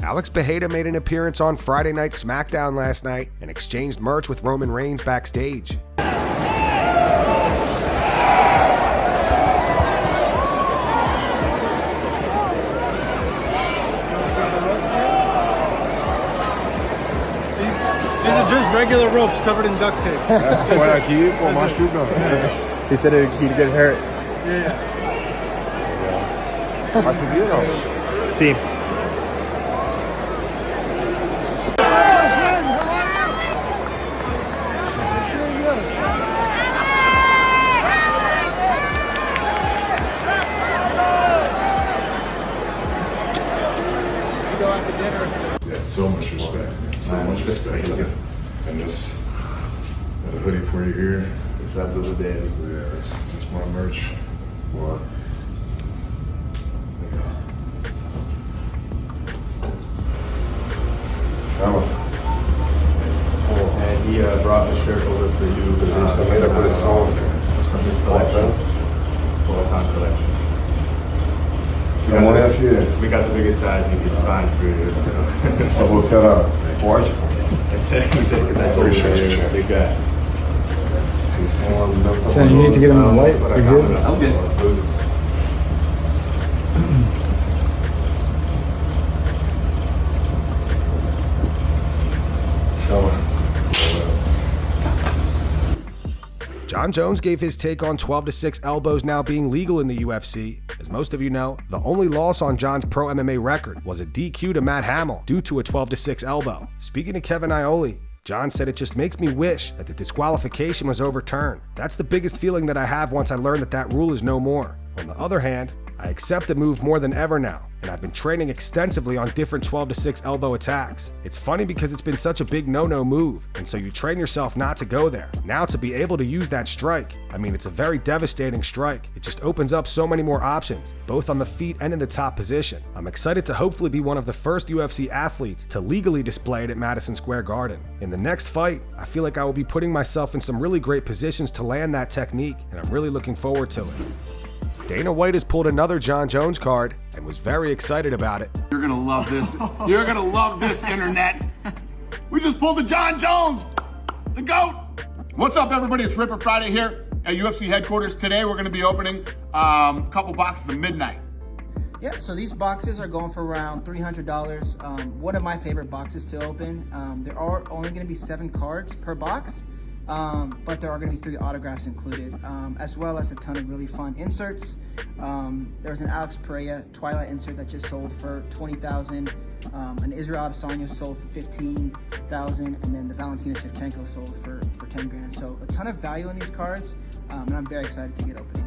Alex Pereira made an appearance on Friday Night SmackDown last night and exchanged merch with Roman Reigns backstage. These are just regular ropes covered in duct tape. Aqui, pô, machuca. He said he'd get hurt. Yeah. Vai subir ou não? Sim. Yeah, so much respect. So much respect. And this a hoodie for you here. It's that little days. So yeah, that's my merch. What? And he brought the shirt over for you. Também da coleção. This is from his collection. All-time collection. We got the biggest size we could find for you. Só você era forte. He said, because I told you you're a big guy. So you need to get him in white. You're good? I'm good. Jon Jones gave his take on 12-6 elbows now being legal in the UFC. As most of you know, the only loss on Jon's pro MMA record was a DQ to Matt Hamill due to a 12-6 elbow. Speaking to Kevin Iole, Jon said, "It just makes me wish that the disqualification was overturned. That's the biggest feeling that I have once I learned that that rule is no more. On the other hand, I accept the move more than ever now, and I've been training extensively on different 12-6 elbow attacks. It's funny because it's been such a big no-no move, and so you train yourself not to go there. Now to be able to use that strike, I mean, it's a very devastating strike. It just opens up so many more options, both on the feet and in the top position. I'm excited to hopefully be one of the first UFC athletes to legally display it at Madison Square Garden. In the next fight, I feel like I will be putting myself in some really great positions to land that technique, and I'm really looking forward to it." Dana White has pulled another Jon Jones card and was very excited about it. You're gonna love this. You're gonna love this, internet. We just pulled the Jon Jones, the GOAT. What's up, everybody? It's Ripper Friday here at UFC headquarters. Today we're gonna be opening a couple boxes of midnight. Yeah, so these boxes are going for around $300. One of my favorite boxes to open. There are only going to be 7 cards per box, but there are going to be 3 autographs included, as well as a ton of really fun inserts. There's an Alex Pereira Twilight insert that just sold for $20,000. An Israel Adesanya sold for $15,000, and then the Valentina Shevchenko sold for $10,000. So a ton of value in these cards, and I'm very excited to get opening.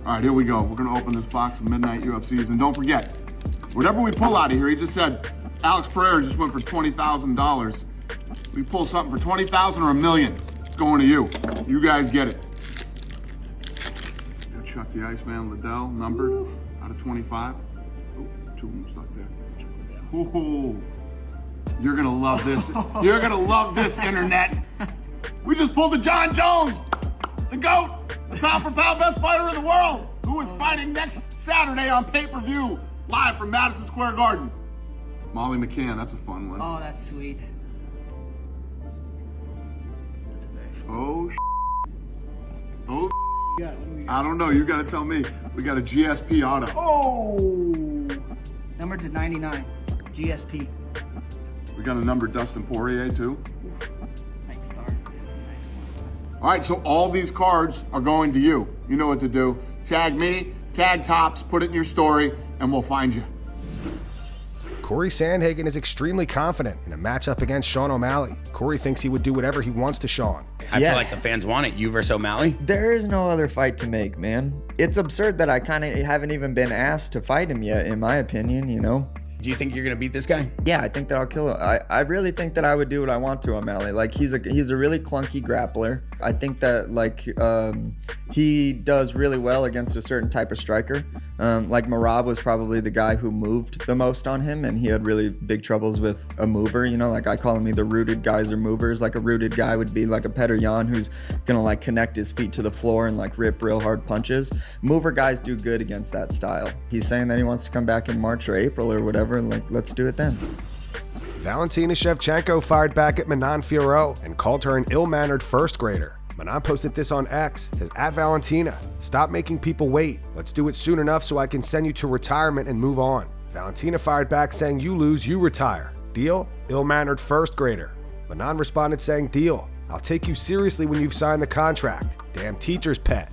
All right, here we go. We're gonna open this box of midnight UFCs, and don't forget, whatever we pull out of here, he just said Alex Pereira just went for $20,000. We pull something for $20,000 or $1 million, it's going to you. You guys get it. Got Chuck the Iceman Liddell, numbered out of 25. Oh, 2 of them stuck there. Ooh, you're gonna love this. You're gonna love this, internet. We just pulled the Jon Jones, the GOAT. The pound-for-pound best fighter in the world, who is fighting next Saturday on pay-per-view, live from Madison Square Garden. Molly McCann, that's a fun one. Oh, that's sweet. That's a very fun. Oh, I don't know, you gotta tell me. We got a GSP auto. Oh! Numbered to 99, GSP. We got a numbered Dustin Poirier, too. Oof. Night Stars, this is a nice one. All right, so all these cards are going to you. You know what to do. Tag me, tag Tops, put it in your story, and we'll find you. Cory Sandhagen is extremely confident in a matchup against Sean O'Malley. Cory thinks he would do whatever he wants to Sean. I feel like the fans want it. You versus O'Malley? There is no other fight to make, man. It's absurd that I kind of haven't even been asked to fight him yet, in my opinion, you know? Do you think you're gonna beat this guy? Yeah, I think that I'll kill him. I really think that I would do what I want to O'Malley. Like, he's a really clunky grappler. I think that, like, he does really well against a certain type of striker. Like, Merab was probably the guy who moved the most on him, and he had really big troubles with a mover, you know? Like, I call him either rooted guys or movers. Like, a rooted guy would be like a Petr Yan, who's gonna, like, connect his feet to the floor and, like, rip real hard punches. Mover guys do good against that style. He's saying that he wants to come back in March or April or whatever, whatever, like, let's do it then. Valentina Shevchenko fired back at Manon Fiorot and called her an ill-mannered first grader. Manon posted this on X. It says, "At Valentina, stop making people wait. Let's do it soon enough so I can send you to retirement and move on." Valentina fired back saying, "You lose, you retire. Deal? Ill-mannered first grader." Manon responded saying, "Deal. I'll take you seriously when you've signed the contract. Damn teacher's pet."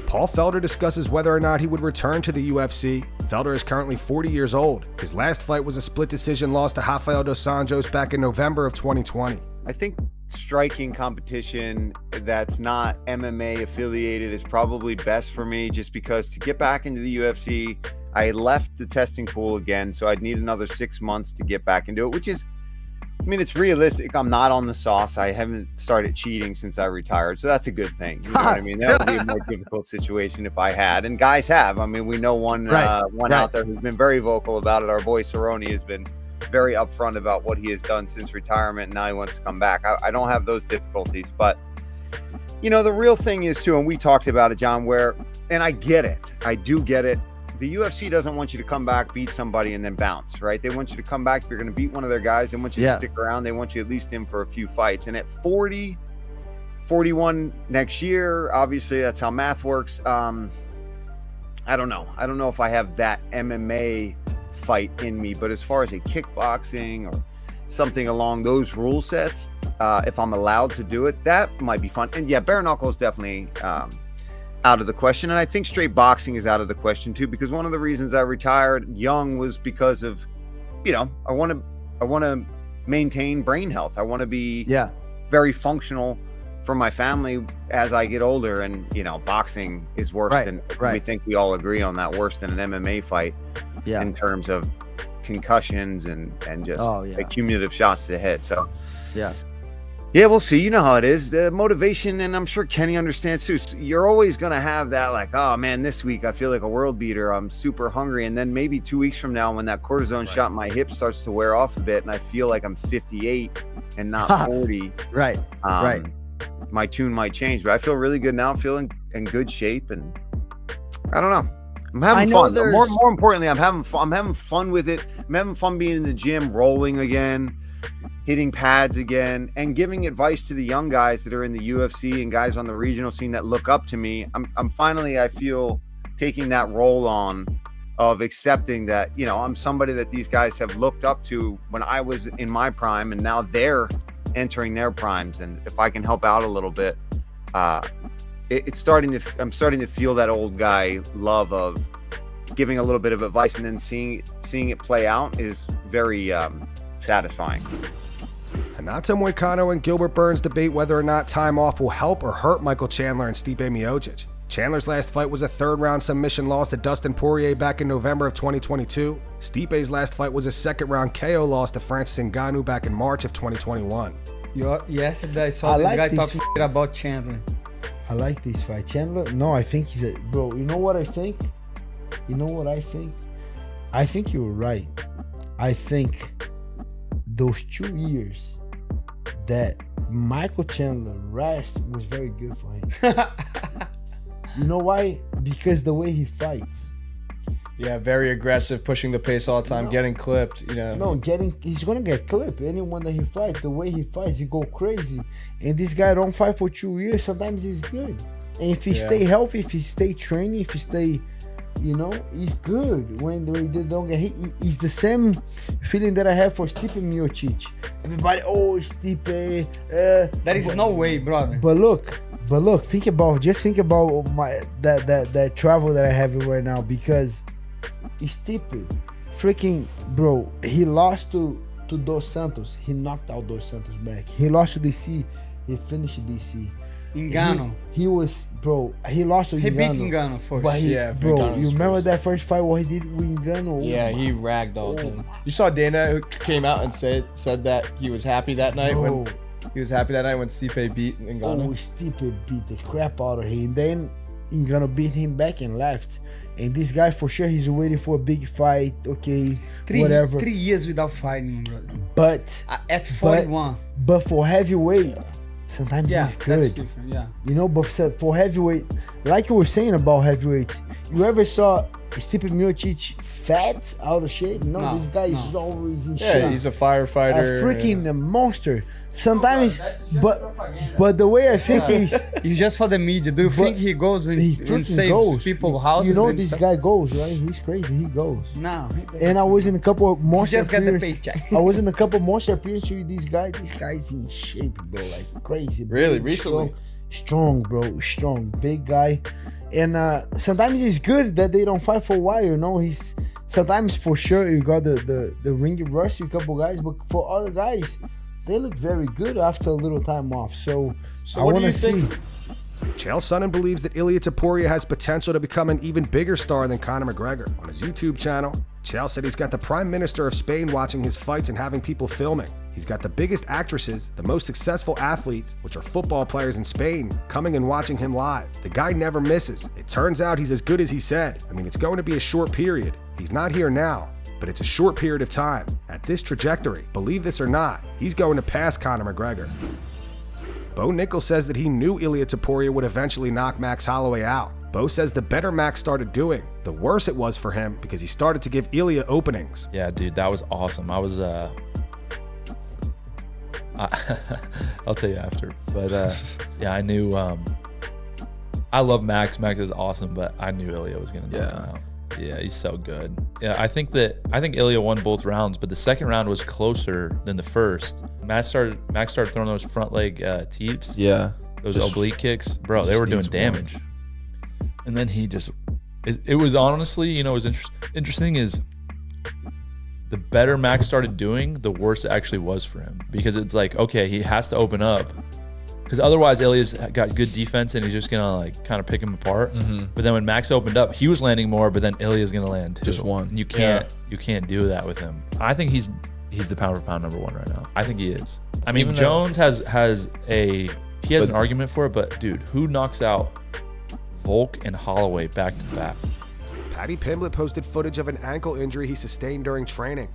Paul Felder discusses whether or not he would return to the UFC. Felder is currently 40 years old. His last fight was a split decision loss to Rafael dos Anjos back in November of 2020. I think striking competition that's not MMA affiliated is probably best for me, just because to get back into the UFC, I left the testing pool again, so I'd need another 6 months to get back into it, which is, I mean, it's realistic. I'm not on the sauce. I haven't started cheating since I retired, so that's a good thing. You know what I mean? That would be a more difficult situation if I had, and guys have. I mean, we know one out there who's been very vocal about it. Our boy Cerrone has been very upfront about what he has done since retirement, and now he wants to come back. I don't have those difficulties, but you know, the real thing is too, and we talked about it, John, where, and I get it. I do get it. The UFC doesn't want you to come back, beat somebody, and then bounce, right? They want you to come back. If you're going to beat one of their guys, they want you to stick around. They want you at least in for a few fights. And at 40, 41 next year, obviously that's how math works. I don't know. I don't know if I have that MMA fight in me, but as far as a kickboxing or something along those rule sets, if I'm allowed to do it, that might be fun. And yeah, bare knuckle is definitely out of the question, and I think straight boxing is out of the question too, because one of the reasons I retired young was because of, you know, I want to maintain brain health. I want to be very functional for my family as I get older, and you know, boxing is worse than we think. We all agree on that, worse than an MMA fight in terms of concussions and just cumulative shots to the head. So yeah, we'll see. You know how it is. The motivation, and I'm sure Kenny understands too. You're always going to have that, like, oh man, this week I feel like a world beater. I'm super hungry. And then maybe 2 weeks from now, when that cortisone shot in my hip starts to wear off a bit and I feel like I'm 58 and not 40. My tune might change, but I feel really good now, feeling in good shape. And I don't know. I'm having fun. More importantly, I'm having fun with it. I'm having fun being in the gym, rolling again, hitting pads again, and giving advice to the young guys that are in the UFC and guys on the regional scene that look up to me. I'm finally, I feel, taking that role on of accepting that, you know, I'm somebody that these guys have looked up to when I was in my prime, and now they're entering their primes. And if I can help out a little bit, I'm starting to feel that old guy love of giving a little bit of advice and then seeing it play out is very satisfying. Renato Moicano and Gilbert Burns debate whether or not time off will help or hurt Michael Chandler and Stipe Miocic. Chandler's last fight was a third-round submission loss to Dustin Poirier back in November of 2022. Stipe's last fight was a second-round KO loss to Francis Ngannou back in March of 2021. Yesterday I saw this guy talking about Chandler. I like this fight. Chandler, no, I think he's a... Bro, you know what I think? I think you're right. I think those 2 years that Michael Chandler rest was very good for him. You know why? Because the way he fights. Yeah, very aggressive, pushing the pace all the time, getting clipped, you know. He's gonna get clipped. Anyone that he fights, the way he fights, he go crazy. And this guy don't fight for 2 years, sometimes he's good. And if he stay healthy, if he stay training, if he stay, you know, he's good. When they don't get hit, it's the same feeling that I have for Stipe Miocic. Everybody, Stipe. There is no way, brother. But look, think about my that travel that I have right now, because Stipe, freaking bro, he lost to Dos Santos. He knocked out Dos Santos back. He lost to DC. He finished DC. Ngannou. He lost to Ngannou. He beat Ngannou first. But you remember that first fight what he did with Ngannou? Yeah, he ragdolled him. You saw Dana, who came out and said that he was happy that night when Stipe beat Ngannou. Stipe beat the crap out of him, and then Ngannou beat him back and left. And this guy, for sure, he's waiting for a big fight. Okay, whatever. 3 years without fighting, brother. But at 41. But for heavyweight, sometimes he's good. That's different. Yeah. You know, but for heavyweight, like you were saying about heavyweights, you ever saw Stipe Miocic fat, out of shape? No, this guy is always in shape. Yeah, he's a firefighter. A freaking monster. Sometimes, but the way I think is... It's just for the media. Do you think he goes and saves people's houses? You know this guy goes, right? He's crazy. He goes. No. And I was in a couple of monster just got the paycheck. I was in a couple of monster appearances with this guy. This guy's in shape, bro. Like crazy. Really? Recently? Strong, bro. Strong. Big guy. And sometimes it's good that they don't fight for a while, you know. He's sometimes for sure you got the ring rust with a couple guys, but for other guys, they look very good after a little time off. So I want to see. Chael Sonnen believes that Ilia Topuria has potential to become an even bigger star than Conor McGregor. On his YouTube channel, Chael said he's got the Prime Minister of Spain watching his fights and having people filming. He's got the biggest actresses, the most successful athletes, which are football players in Spain, coming and watching him live. The guy never misses. It turns out he's as good as he said. I mean, it's going to be a short period. He's not here now, but it's a short period of time. At this trajectory, believe this or not, he's going to pass Conor McGregor. Bo Nickal says that he knew Ilia Topuria would eventually knock Max Holloway out. Bo says the better Max started doing, the worse it was for him because he started to give Ilia openings. Yeah, dude, that was awesome. I was, I'll tell you after. But yeah, I knew, I love Max. Max is awesome, but I knew Ilia was going to knock him out. Yeah, he's so good. Yeah, I think Ilia won both rounds, but the second round was closer than the first. Max started throwing those front leg teeps. Yeah. Those oblique kicks. Bro, they were doing damage. And then he just, it was honestly, you know, what was interesting is the better Max started doing, the worse it actually was for him. Because it's like, okay, he has to open up. Because otherwise, Ilia's got good defense and he's just gonna like kind of pick him apart. But then when Max opened up, he was landing more, but then Ilia's gonna land too. Just one. And you can't do that with him. I think he's the pound for pound #1 right now. I think he is. I mean, Jones has an argument for it, but dude, who knocks out Volk and Holloway back to back? Paddy Pimblett posted footage of an ankle injury he sustained during training.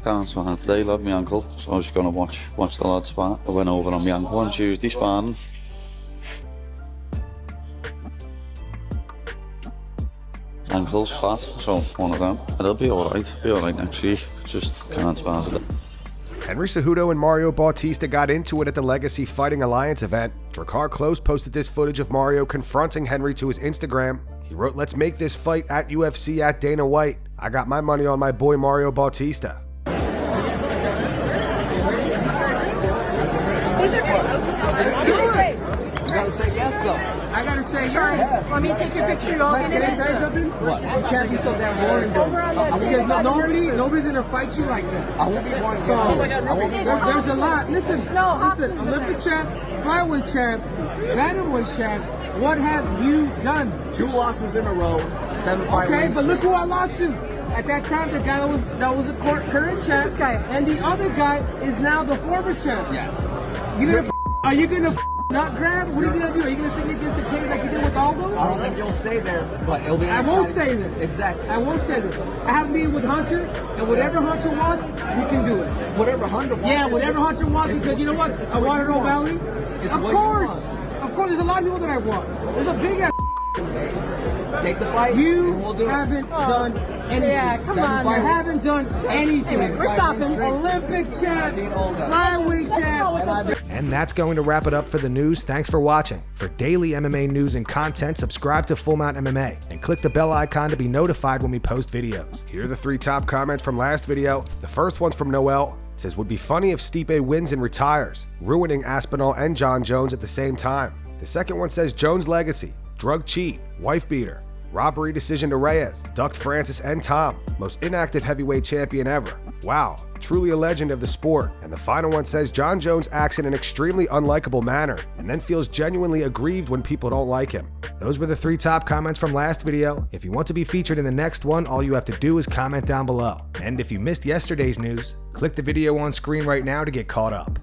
Can't sparring today, love my ankle, so I was going to watch the lads spar. I went over on my ankle on Tuesday sparring. Ankle's fat, so one of them. It'll be alright next week, just can't spar today. Henry Cejudo and Mario Bautista got into it at the Legacy Fighting Alliance event. Drakkar Klose posted this footage of Mario confronting Henry to his Instagram. He wrote, "Let's make this fight at UFC at Dana White. I got my money on my boy Mario Bautista." These are great. You gotta say yes, though. I gotta say yes. Want me to take your picture? You all Can I say something? What? You can't be so damn boring, bro. Because nobody's gonna fight you like that. I won't be boring. So, there's a lot. Listen, Olympic champ, flyweight champ, bantamweight champ. What have you done? 2 losses in a row, 7 fight wins. Okay, but look who I lost to. At that time, the guy that was a current champ, and the other guy is now the former champ. Yeah. Are you gonna not grab? What are you gonna do? Are you gonna stick against the cage like you did with Aldo? I don't think you'll stay there, but it'll be. I won't stay there. Exactly. I won't stay there. I have a meeting with Hunter, and whatever Hunter wants, he can do it. Whatever Hunter wants. Yeah, whatever Hunter wants, because you know what? I want it all Valley. Of course, there's a lot of people that I want. There's a big ass. Take the fight. You and we'll do haven't done anything. Yeah, come on. You haven't done anything. Anyway, we're stopping. Olympic champ, flyweight champ. And that's going to wrap it up for the news. Thanks for watching. For daily MMA news and content, subscribe to Full Mount MMA and click the bell icon to be notified when we post videos. Here are the 3 top comments from last video. The first one's from Noel. It says, "Would be funny if Stipe wins and retires, ruining Aspinall and Jon Jones at the same time." The second one says, "Jones legacy, drug cheat, wife beater, robbery decision to Reyes, ducked Francis and Tom, most inactive heavyweight champion ever. Wow, truly a legend of the sport." And the final one says, "Jon Jones acts in an extremely unlikable manner and then feels genuinely aggrieved when people don't like him." Those were the 3 top comments from last video. If you want to be featured in the next one, all you have to do is comment down below. And if you missed yesterday's news, click the video on screen right now to get caught up.